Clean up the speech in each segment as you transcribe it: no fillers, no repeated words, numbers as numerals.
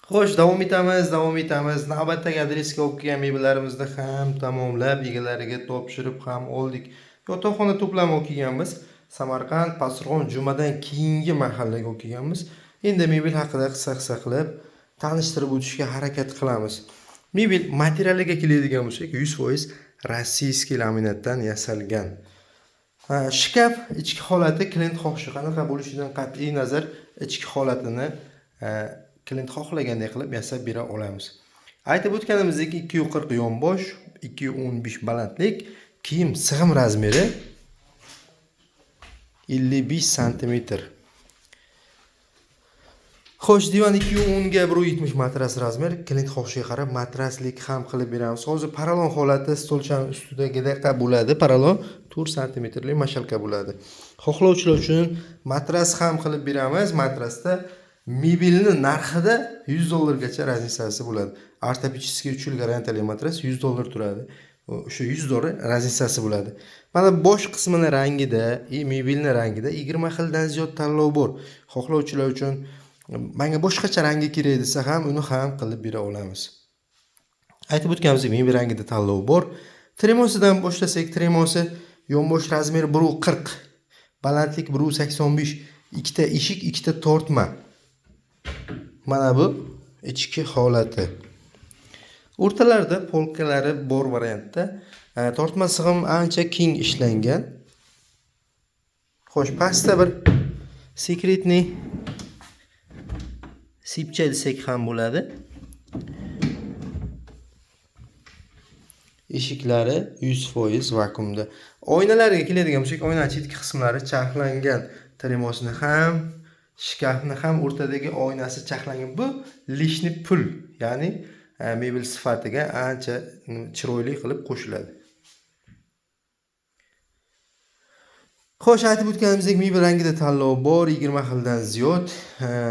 Xo'sh, davom etamiz. Navbatdagi adresga olib kelgan mebellarimizni ham tamomlab, egalariga topshirib ham oldik. Yotoqxona to'plami olib kelganmiz. Samarqand, Pastdarg'om jumadan keyingi mahallaga olib kelganmiz. Endi mebel haqida qisqa qilib tanishtirib o'tishga harakat qilamiz. Mebel materialiga keladigan bo'lsak, 100% rossiyskiy laminatdan yasalgan. Shkaf ichki holati klient xohishi qanaqa bo'lishidan qat'iy nazar ichki holatini klient xohlagandek qilib yasab bera olamiz. Aytib o'tganimizdek 240 yonbosh, 215 balandlik, kiyim sig'im razmeri 55 sm. Xo'sh, divan 210 ga 170 matras razmer, klient xohishiga qarab matraslik ham qilib beramiz. Hozir paralon holati stolchaning ustidagidaqa bo'ladi. Paralon 4 sm lik mashalka bo'ladi. Xohlovchilar uchun matras ham qilib beramiz. Matrasda mebelni narxida $100 gacha razницasi bo'ladi. Ortopediskiy 3 yil garantiyali matras $100 turadi. O'sha $100 razницasi bo'ladi. Mana bosh qismini rangida, mebelni rangida 20 xildan ziyod tanlov bor. Xohlovchilar uchun menga boshqacha rangi kerak desa ham uni ham qilib bera olamiz. Aytib o'tganimizdek, mebel rangida tanlov bor. Tremosidan boshlasak, tremosi yonbosh razmeri 1.40, balandlik 1.85, ikkita eshik, ikkita tortma. Mana bu ichki holati. O'rtalarida polkalari bor variantda. Tortma sig'im ancha keng ishlangan. Xo'sh, pastda bir sekretniy sipcha desak ham bo'ladi. Eshiklari 100% vakuumda. Oynalarga keladigan bo'lsak, oynaning chetki qismlari charxlangan. Tremosni ham, shkafni ham o'rtadagi oynasi charxlangan. Bu lishni pul, ya'ni mebel sifatiga ancha chiroyli qilib qo'shiladi. Xo'sh, aytib o'tganimizdek, mebel rangida tanlov bor, 20 xildan ziyod.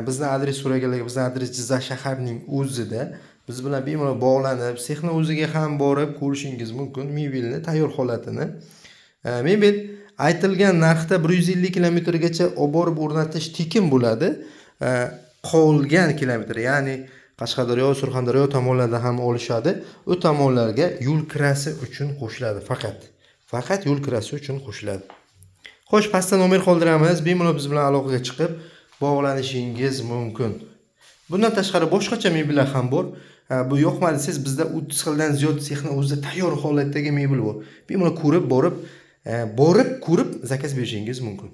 Bizning adres so'raganlarga, bizning adres Jizzax shaharining o'zida. Biz bilan bemalol bog'lanib, sexning o'ziga ham borib ko'rishingiz mumkin mebelni tayyor holatini. Mebel aytilgan narxda 150 kilometrgacha olib borib o'rnatish tekin bo'ladi. Qolgan kilometr, ya'ni Qashqadaryo, Surxondaryo tomonlarida ham olishadi. U tomonlarga yo'l kirasi uchun qo'shiladi faqat yo'l kirasi uchun qo'shiladi. Xo'sh, pastda nomer qoldiramiz. Bemalol biz bilan aloqaga chiqib bog'lanishingiz mumkin. Bundan tashqari boshqacha mebellar ham bor. Bu yoqmadi desangiz, bizda 30 xildan ziyod sexning o'zida tayyor holatdagi mebel bor. Bemalol ko'rib, zakaz berishingiz mumkin.